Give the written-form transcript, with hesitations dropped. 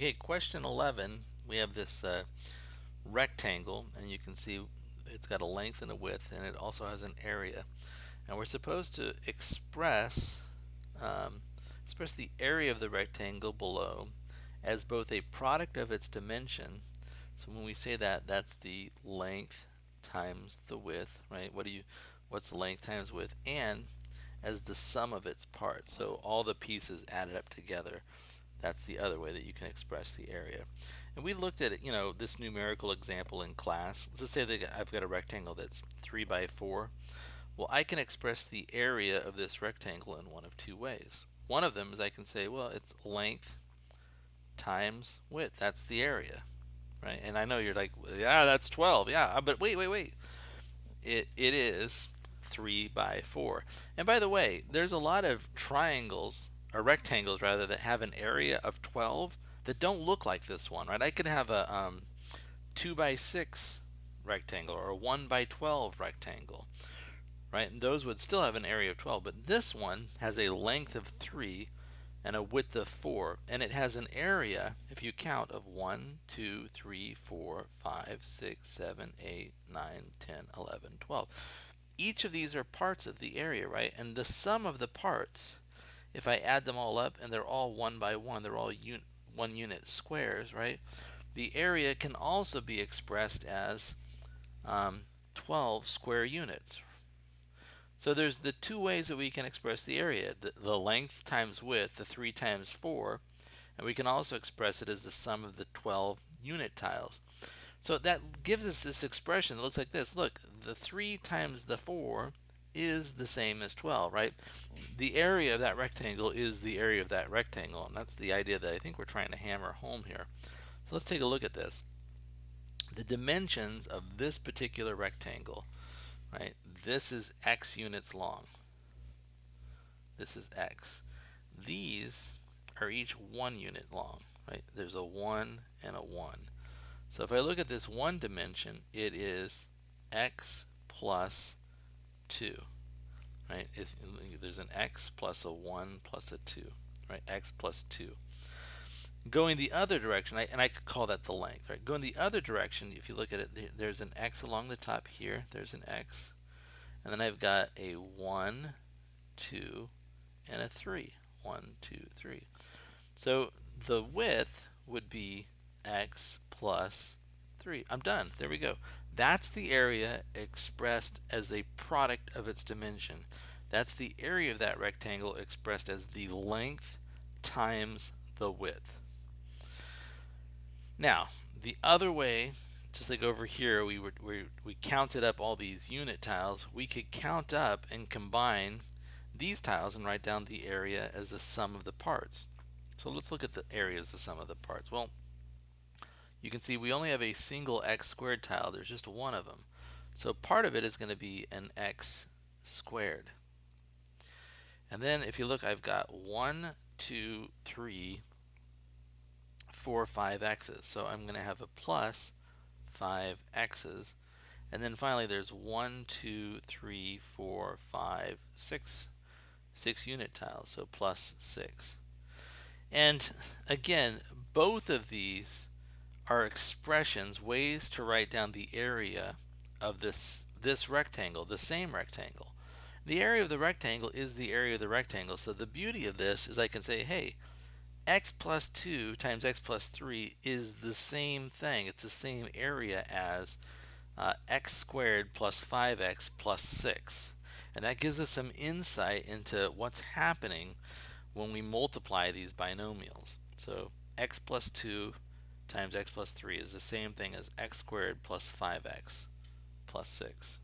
Okay, question 11, we have this rectangle, and you can see it's got a length and a width, and it also has an area. And we're supposed to express the area of the rectangle below as both a product of its dimension. So when we say that, that's the length times the width, right? What's the length times width? And as the sum of its parts. So all the pieces added up together. That's the other way that you can express the area. And we looked at it, this numerical example in class. Let's say that I've got a rectangle that's 3 by 4. Well, I can express the area of this rectangle in one of two ways. One of them is I can say, well, it's length times width. That's the area, right? And I know you're like, yeah, that's 12. Yeah, but wait. It is 3 by 4. And by the way, there's a lot of triangles, or rectangles rather, that have an area of 12 that don't look like this one, right? I could have a 2 by 6 rectangle or a 1 by 12 rectangle, right? And those would still have an area of 12, but this one has a length of 3 and a width of 4, and it has an area, if you count, of 1, 2, 3, 4, 5, 6, 7, 8, 9, 10, 11, 12. Each of these are parts of the area, right? And the sum of the parts, if I add them all up, and they're all 1 by 1, they're all 1 unit squares, right? The area can also be expressed as 12 square units. So there's the two ways that we can express the area, the length times width, the 3 times 4, and we can also express it as the sum of the 12 unit tiles. So that gives us this expression that looks like this. Look, the 3 times the 4 is the same as 12, right? The area of that rectangle is the area of that rectangle, and that's the idea that I think we're trying to hammer home here. So let's take a look at this. The dimensions of this particular rectangle, right? This is x units long. This is x. These are each 1 unit long, right? There's a 1 and a 1. So if I look at this one dimension, it is x plus 2, right? If there's an x plus a 1 plus a 2, right? X plus 2. Going the other direction, and I could call that the length, right? Going the other direction, if you look at it, there's an x along the top here. There's an x. And then I've got a 1, 2, and a 3. 1, 2, 3. So the width would be x plus 3. I'm done. There we go. That's the area expressed as a product of its dimension. That's the area of that rectangle expressed as the length times the width. Now, the other way, just like over here, we counted up all these unit tiles. We could count up and combine these tiles and write down the area as the sum of the parts. So let's look at the area as the sum of the parts. Well, you can see we only have a single x squared tile. There's just one of them. So part of it is going to be an x squared. And then if you look, I've got 1, 2, 3, 4, 5 x's. So I'm going to have a plus 5 x's. And then finally there's 1, 2, 3, 4, 5, 6. 6 unit tiles, so plus 6. And again, both of these are expressions, ways to write down the area of this rectangle, the same rectangle. The area of the rectangle is the area of the rectangle. So the beauty of this is I can say, hey, x plus 2 times x plus 3 is the same thing. It's the same area as x squared plus 5x plus 6. And that gives us some insight into what's happening when we multiply these binomials. So x plus 2 times x plus 3 is the same thing as x squared plus 5x plus 6.